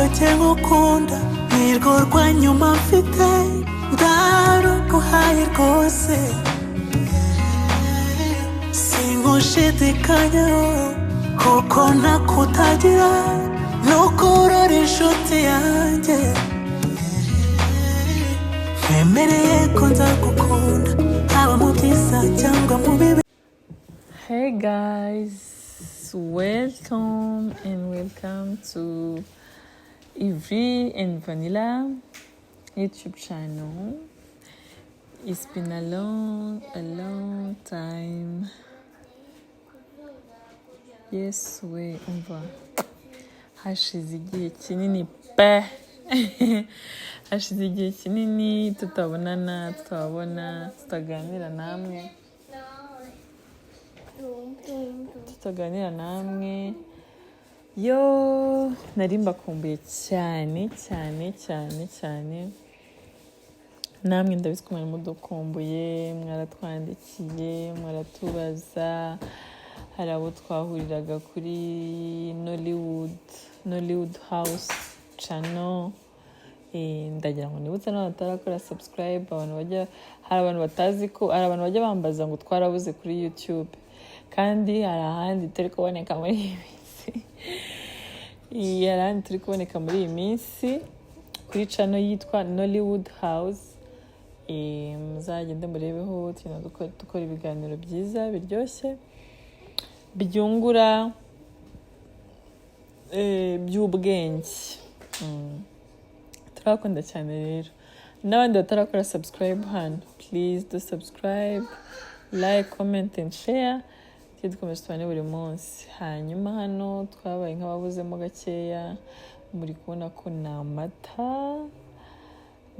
wanjye ngukunda nirwo rwa nyuma mfite ndaruguhaye rwose sinkoshidikanyaho kuko nakutagira nukurora inshuti yanjye nkemereye ko nzagukunda haba mu byiza cyangwa mu bibi. Hey guys, welcome to Ivry and Vanilla YouTube channel. It's been a long time. Yes, we umva hashize igihe kinini pe hashize igihe kinini tutabonana, tutaganira namwe yo nari mbakumbuye cyane namwe ndabizi ko mwari mudukumbuye, mwaratwandikiye, mwaratubaza. Hari abo twahuriraga kuri Nollywood House channel. Ndagira ngo nibutse n'abantu batarakora subscribe, hari abantu batazi ko hari abantu bajya bambaza ngo twarabuze kuri YouTube kandi hari ahandi turi kuboneka muri iyi minsi kuri channel yitwa Nollywood House. Muzagende murebeho dukora ibiganiro byiza biryoshye byungura by'ubwenge. Turakunda cyane rero. N'abandi batarakora subscribe hano, please do subscribe, like, comment and share. Dukomeze tubane buri munsi. Hanyuma hano twabaye nk'ababuzemo gakeya, muri kubona ko ni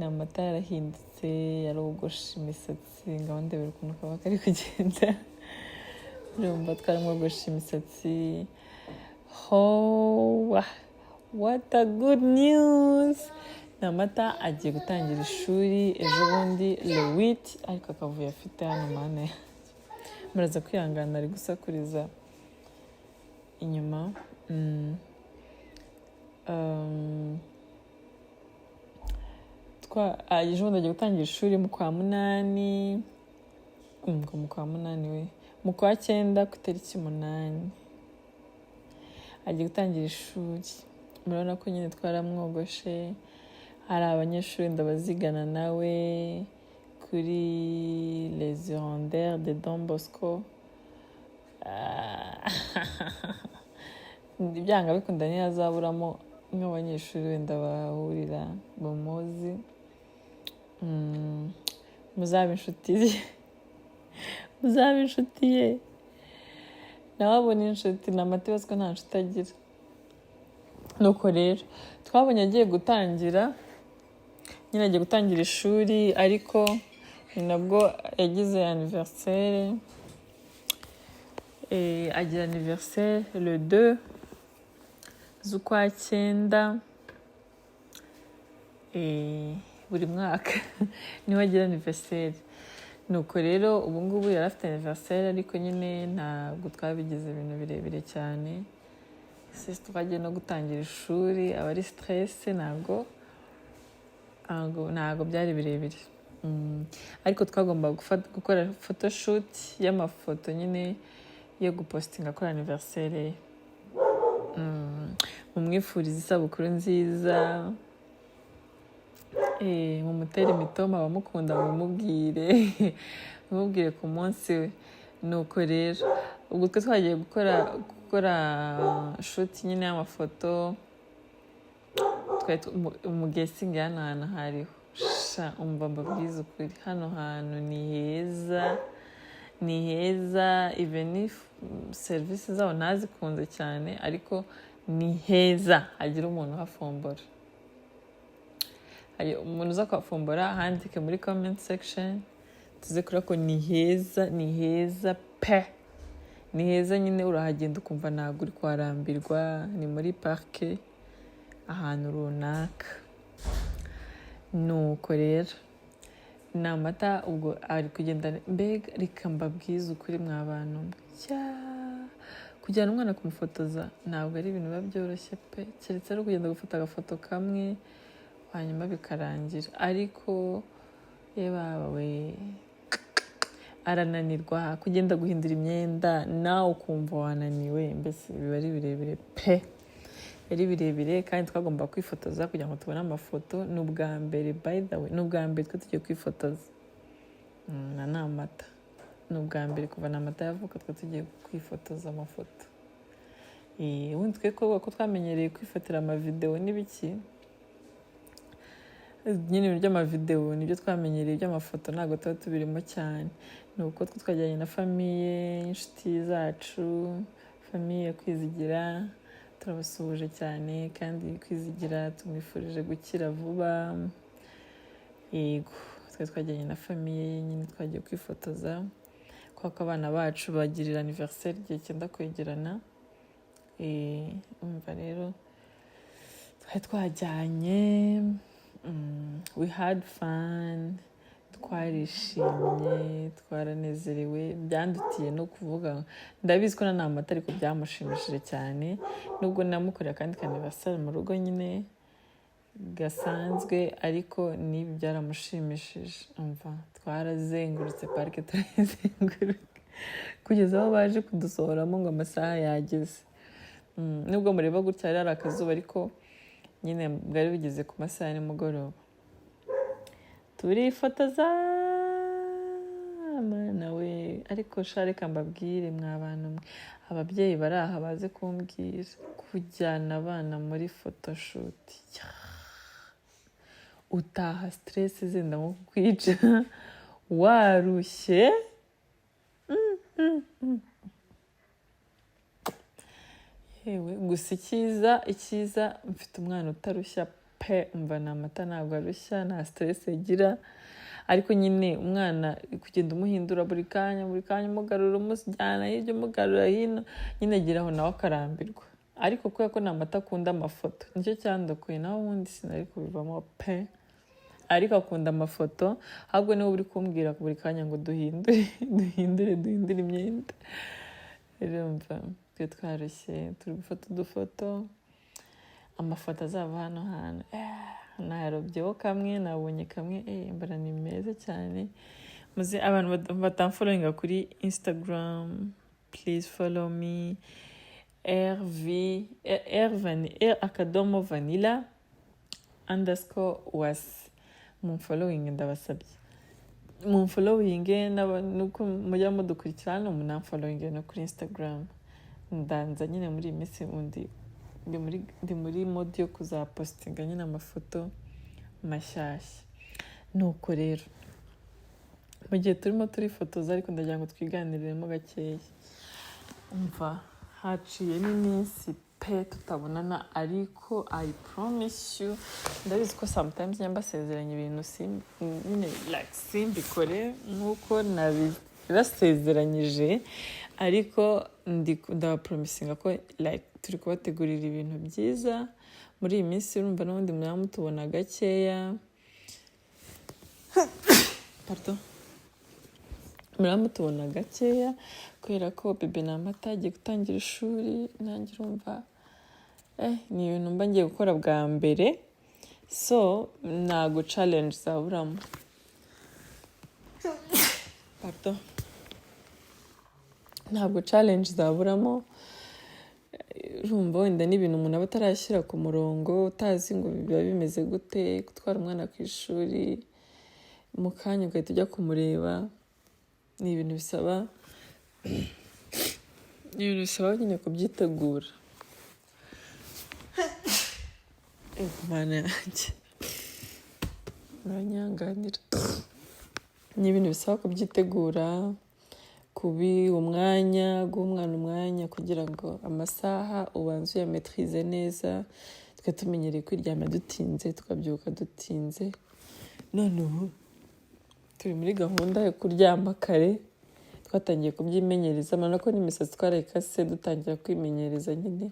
amata yarahindutse, yarogoshe imisatsi, ngaho ndebera ukuntu kaba kari kugenda. Urumva twaramwogoshe imisatsi. What a good news! Namata agiye gutangira ishuri ejo bundi le 8, ariko akavuye afite hano mane. Muraza kwihangana ari gusakuriza inyuma. Ejo bundi agiye gutangira ishuri mu kwa munani. Mu kwa 9 ku itariki 8 agiye gutangira ishuri. Murabona ko nyine twaramwogoshe. Hari abanyeshuri ndabazigana nawe kuri Les Hirondelles de Don Bosco. Ibyanga bikunda ntihazaburamo nk'abanyeshuri wenda bahurira bamuzi. Muzabe inshuti ye. Nawe abona inshuti n'amata baziko nta nshuti agira. Nuko rero twabonye agiye gutangira ishuri, ariko ni nabwo yagize anniversaire. Agira anniversaire le 2 z'ukwa 9. Buri mwaka niho agira anniversaire. Nuko rero ubu ngubu yari afite anniversaire, ariko nyine ntabwo twabigize ibintu birebire cyane. Sisi twagiye no gutangira ishuri, aba ari stress, ntabwo byari birebire. Ariko twagomba gukora photoshoot y'amafoto nyine yo gupostinga kuri anniversaire ye. Mumwifuriza isabukuru nziza. Mumutere imitoma abamukunda mumubwire ku munsi we. Nuko rero ubwo twe twagiye gukora shoot nyine y'amafoto. Umugesingi hano hantu hariho umva mbabwiza ukuri, hano hantu ni heza even if serivisi zabo ntazikunze cyane, ariko ni heza. Hagira umuntu uhafombora, umuntu uza kuhafombora handike muri comment section tuze kuri ko ni heza pe. Ni heza nyine, urahagenda ukumva ntabwo uri kwarambirwa. Ni muri parke ahantu runaka. Nuko rero Namata ubwo ari kugenda, mbega reka mbabwize ukuri mwa bantu. kujyana umwana kumufotoza ntabwo ari ibintu biba byoroshye pe, keretse ari kugenda gufata agafoto kamwe hanyuma bikarangira, ariko yebawe arananirwa kugenda guhindura imyenda nawe ukumva wananiwe, mbese biba ari birebire pe, ari birebire. Kandi twagomba kwifotoza kugira ngo tubone amafoto. Ni ubwa mbere, by the way, ni ubwa mbere twe tugiye kwifotoza na Namata, ni ubwa mbere kuva Namata yavuka twe tugiye kwifotoza amafoto. Ubundi twe ko twamenyereye kwifatira amavideo n'ibiki, nyine ibintu by'amavideo nibyo twamenyereye, by'amafoto ntabwo tuba tubirimo cyane. Ni uko twe twajyanye na famiye, inshuti zacu, famiye Kwizigira, turabasuhuje cyane, kandi Kwizigira tumwifurije gukira vuba. Yego, twe twajyanye na famiye nyine twagiye kwifotoza, kuko abana bacu bagirira anniversaire igihe cyenda kwegerana. Umva rero twari twajyanye, we had fun, twarishimye, twaranezerewe, byandutiye no kuvuga. Ndabizi ko na Namata ariko byamushimishije cyane, nubwo namukorera kandi anniversaire mu rugo nyine gasanzwe, ariko nibi byaramushimishije. Umva twarazengurutse parike, turazenguruka kugeza aho baje kudusohoramo ngo amasaha yageze. Nubwo mureba gutya ari akazuba, ariko nyine bwari bigeze ku masaha nimugoroba. Turifotoza mana we, ariko reka mbabwire mwa bantu mwe, ababyeyi bari aha baze kumbwira kujyana abana muri photoshoot, utaha stress zenda nko kukwica warushye. Yewe gusa icyiza mfite umwana utarushya pe, umva Namata ntabwo arushya, nta stress agira, ariko nyine umwana kugenda umuhindura buri kanya umugarura, umujyana hirya umugarura hino, nyine ageraho nawe akarambirwa. Ariko kubera ko Namata akunda amafoto nicyo cyandokoye, naho ubundi sinari kubivamo pe, ariko akunda amafoto. ahubwo niwe uri kumbwira buri kanya ngo duhindure imyenda. Urumva twe twarushye, turi gufata udufoto, amafoto azava hano hantu. Narobyeho kamwe, nabonye kamwe, mbona ni meza cyane. Muze abantu batamfollowinga kuri Instagram, please follow me, r_vanilla_was. Mumfollowing ndabasabye, mumfollowing nuko mujya mudukurikirana, munamfollowing no kuri Instagram. Ndanza nyine muri iminsi undi ndi muri mode yo kuzapostinga nyine amafoto mashyashya. Nuko rero mu gihe turimo turifotoza, ariko ndagira ngo twiganiriremo gakeya. Umva haciye n'iminsi pe tutabonana, ariko I promise you, ndabizi ko sometimes nyamba sezeranya ibintu nyine like simbikore nkuko nabibasezeranyije, ariko ndabapromisinga ko like turi kubategurira ibintu byiza muri iyi minsi. Urumva n'ubundi mutubona gakeya, mutubona gakeya kubera ko bebe Namata agiye gutangira ishuri. Nanjye urumva ni ibintu mba ngiye gukora bwa mbere, so ntago challenge zaburamo. Ntabwo challenge zaburamo. Urumva wenda n'ibintu umuntu aba atarashyira ku murongo, utazi ngo biba bimeze gute, gutwara umwana ku ishuri mu kanya ugahita ujya kumureba. Ni ibintu bisaba nyine kubyitegura. Mana yanjye muranyanganira. Ni ibintu bisaba kubyitegura, guha umwana umwanya kugira ngo amasaha ubanze uyametrize neza. Twe tumenyereye kwiryama dutinze, tukabyuka dutinze, none ubu turi muri gahunda yo kuryama kare. Twatangiye kubyimenyereza, mana ko n'imisatsi twarayikase dutangira kwimenyereza nyine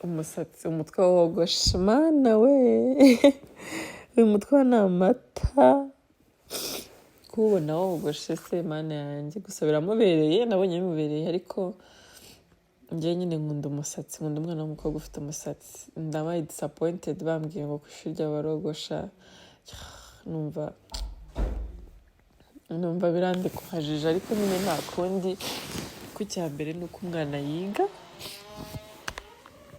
umusatsi, umutwe wogoshe. Mana we uyu mutwe wa Namata kubona wogoshe se mana yanjye gusa biramubereye nabonye bimubereye ariko njye nyine nkunda umusatsi nkunda umwana w'umukobwa ufite umusatsi ndabaye disappointed bambwiye ngo ku ishuri ry'abarogosha numva birandikuhajije ariko nyine nta kundi ku cya mbere ni uko umwana yiga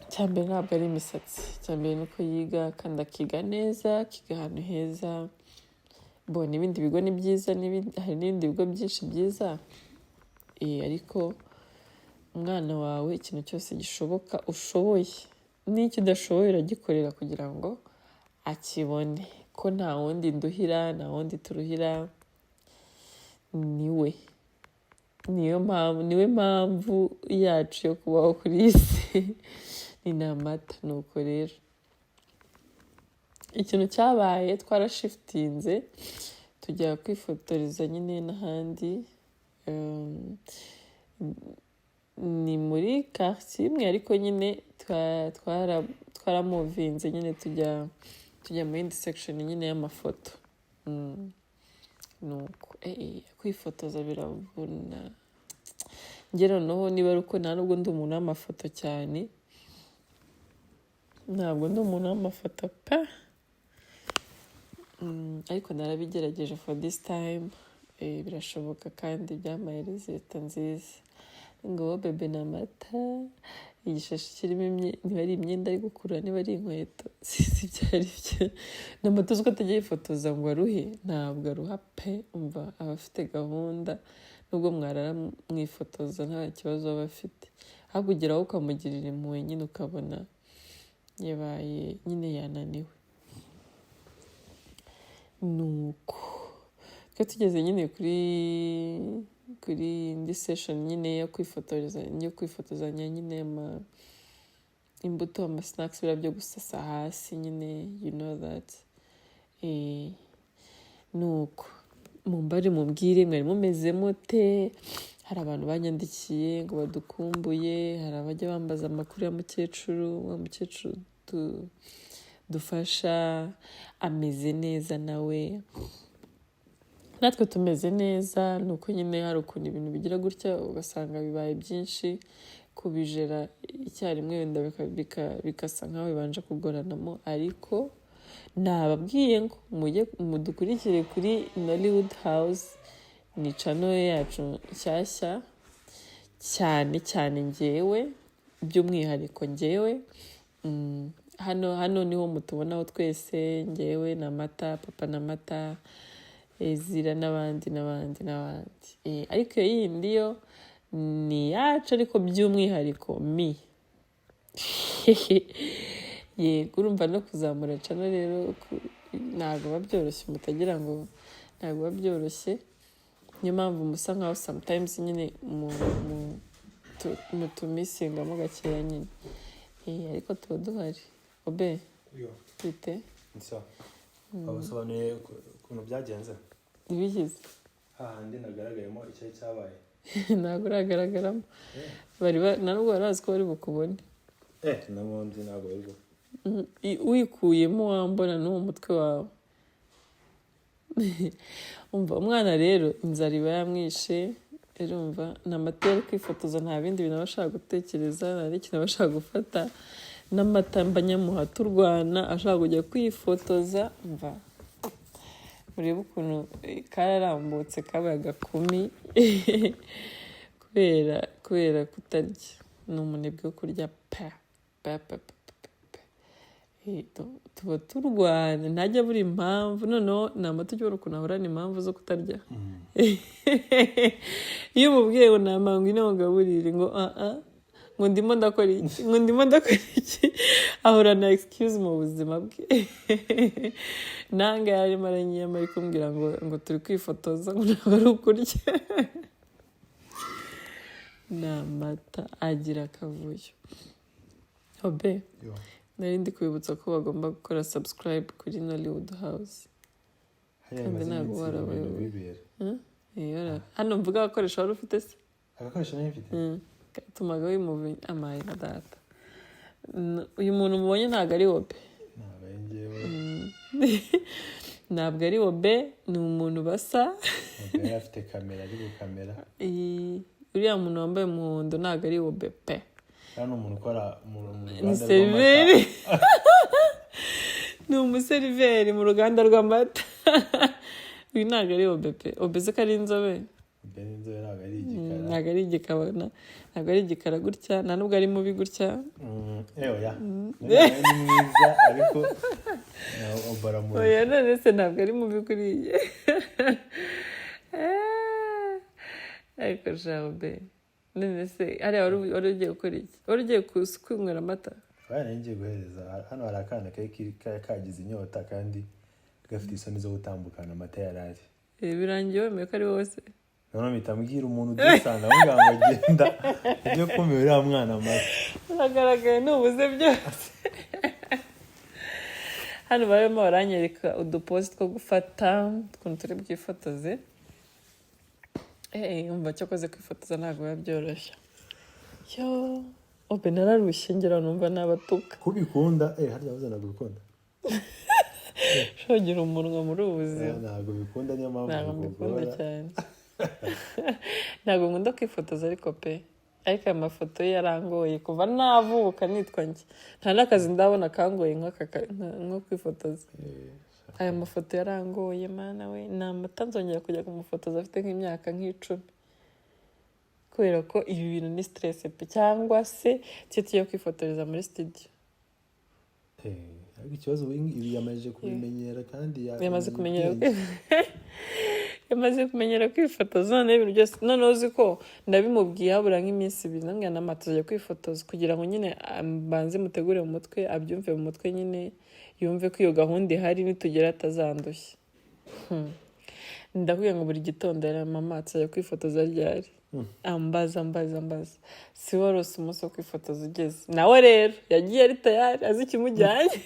icya mbere ntabwo ari imisatsi icya mbere ni uko yiga kandi akiga neza akiga ahantu heza mbona ibindi bigo ni byiza hari n'ibindi bigo byinshi byiza ariko umwana wawe ikintu cyose gishoboka ushoboye n'icyo udashoboye uragikorera kugira ngo akibone ko nta wundi nduhira nta wundi turuhira niwe mpamvu yacu yo kubaho kuri iyi si ni n'amata nuko rero ikintu cyabaye twarashifitinze tujya kwifotoreza nyine n'ahandi ni muri quartier imwe ariko nyine twaramuvinze nyine tujya mu yindi section nyine y'amafoto nuko kwifotoza biravuna njye noneho niba ari uko nta nubwo ndi umuntu w'amafoto cyane ntabwo ndi umuntu w'amafoto pa ariko narabigerageje for this time birashoboka kandi byamaye result nziza ngo bebe n'amata igishashi kirimo niba ari imyenda ari gukurura niba ari inkweto sizi ibyo ari byo n'amata uzi ko atajya yifotoza ngo aruhe ntabwo aruha pe umva aba afite gahunda nubwo mwarara mwifotoza nta kibazo aba afite ahubwo ugeraho ukamugirira impuhwe nyine ukabona yabaye nyine yananiwe nuko twe tugeze nyine kuri indi session nyine yo kwifotozanya nyine imbuto snacks bira byo gusasa hasi nyine you know that nuko mumbari mumbwire mwari mumeze mute hari abantu banyandikiye ngo badukumbuye hari abajya bambaza amakuru ya mukecuru wa mukecuru dufasha ameze neza nawe natwe tumeze neza nuko nyine hari ukuntu ibintu bigira gutya ugasanga bibaye byinshi kubijera icyarimwe wenda bikasa nkaho bibanje kugoranamo ariko nababwiye ngo mudukurikire kuri Nollywood House ni channel yacu nshyashya cyane njyewe by'umwihariko njyewe hano niho mutubonaho twese njyewe na mata papa na mata Ezira n'abandi ariko iyo yindi yo ni yacu ariko by'umwihariko yego urumva no kuzamura channel rero ntabwo biba byoroshye mutagira ngo ntabwo biba byoroshye niyo mpamvu musa nkaho sometimes nyine mutumisingamo gakeya nyine ariko tuba duhari obe twite basobanuye ukuntu byagenze ibigize hahandi nagaragayemo icyayi cyabaye ntabwo uragaragaramo ntabwo barazi ko bari bukubone n'ubundi ntabwo bari wikuyemo wambona n'uwo mutwe wawe umva umwana rero inzara iba yamwishe urumva n'amata yo kwifotoza nta bindi bintu aba ashaka gutekereza nta n'ikintu aba ashaka gufata n'amata mbanyamuha turwana ashaka kujya kwifotoza umva urebe ukuntu kararambutse kabaye agakumi kubera kutarya ni umunebwe wo kurya tuba turwana ntajya buri impamvu noneho ni amata ujya ubona ukuntu ahorana impamvu zo kutarya iyo umubwiye ngo nta mpamvu ine mugaburire ngo ndimo ndakora iki ahorana excuse mu buzima bwe nange yarimo aranyiyama ari kumbwira ngo turi kwifotoza ngo ntabwo ari ukurya ni amata agira akavuyo obe nari ndi kwibutsa ko bagomba gukora subscribe kuri Nollywood House kandi ntabwo warabayoboye hano mvuga agakoresho wari ufite se agakoresho nari mfite tumaga wimuvi amaye na data uyu muntu mubonye ntabwo ari wowe ntabwo ari obe ni umuntu basa yari afite kamera ari gukamera uriya muntu wambaye umuhondo ntabwo ari obe pe ni umuntu ukora mu ni seriveri ni umuseriveri mu ruganda rw'amata uyu ntabwo ari obe pe obe se ko ari inzobe ntabwo ari igikara ntabwo ari igikara gutya nta nubwo ari mubi gutya oya ni mwiza ariko oya none se ntabwo ari mubi kuriye ariko jabe none se hariya wari ugiye gukora iki wari ugiye kwinywera amata nari ngiye guhereza hano hari akana kagize inyota kandi gafite isoni zo gutambukana amata yari ari birangiye wemeye ko ari wowe se noneho mpita mbwira umuntu udusanga avuga ngo agenda ujye kumira uriya mwana amata uragaragaye nubuze byose hano barimo baranyereka uduposi two gufata ukuntu turi bwifotoze umva cyo koze kwifotoza ntabwo biba byoroshye yo obe nararushye ngira numva nabatuka kubikunda harya wabuze ntabwo bikunda shogira umunwa muri ubu buzima ntabwo bikunda niyo mpamvu ntabwo mbikunda cyane ntabwo nkunda kwifotoza ariko pe ariko aya mafoto ye yarangoye kuva navuka nitwa njye nta n'akazi ndabona kangoye nko kwifotoza aya mafoto yarangoye mana we ni amata nzongera kujya kumufotoza afite nk'imyaka nk'icumi kubera ko ibi bintu ni stress pe cyangwa se tugiye kwifotoreza muri studio ariko ikibazo ibi yamaze kubimenyera kandi yamaze kumenyera kwifotoza none ibintu byose none uzi ko ndabimubwiye habura nk'iminsi ibiri namwe n'amata tujya kwifotoza kugira ngo nyine mbanze mutegure mu mutwe abyumve mu mutwe nyine yumve ko iyo gahunda ihari nitugera atazandushya ndakubwira ngo buri gitondo yari mama tujya kwifotoza ryari ambaza si warose umunsi wo kwifotoza ugeze nawe rero yagiye ari tayari azi ikimujyanye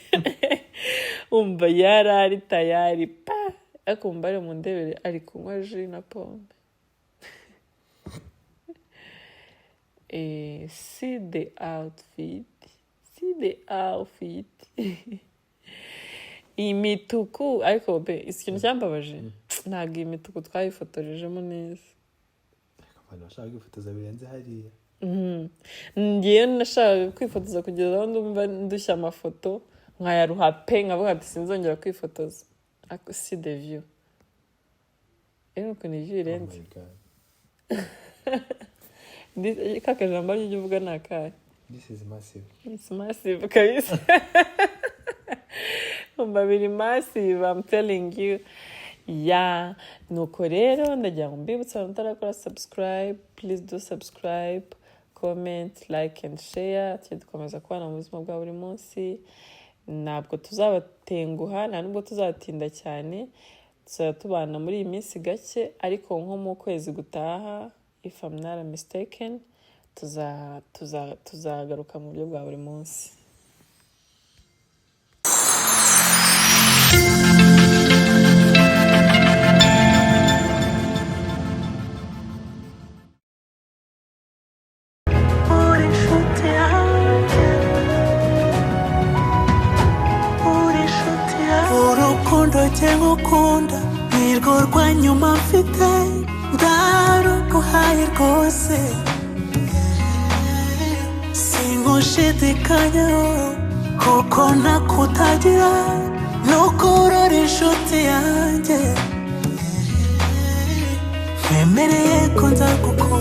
umva yari ari tayari pa akumva ari mu ndebere ari kunywa ji na pome see the outfit iyi mituku ariko be ikintu cyambabaje ntabwo iyi mituku twayifotorejemo neza abantu bashaka kwifotoza birenze hariya ngewe nashaka kwifotoza kugeza aho ndumva ndushya amafoto nkayaruha pe nkavuga ati sinzongera kwifotoza ariko si the view ukuntu ivyo irenze kaka jambo ry'ibyo uvuga ni akahe this is massive it's massive kabisa biri massive I'm telling you nuko rero ndagira ngo mbibutse abantu utarakora subscribe please do subscribe comment like and share dukomeza kubana mu buzima bwa buri munsi ntabwo tuzabatenguha nta nubwo tuzatinda cyane tubana muri iyi minsi gake ariko nko mu kwezi gutaha if I'm not mistaken tuzagaruka mu buryo bwa buri munsi ngukunda nirwo rwa nyuma mfite ndaruguhaye rwose sinkoshidikanyaho kuko nakutagira nukurora inshuti yanjye nkemereye ko nzagukunda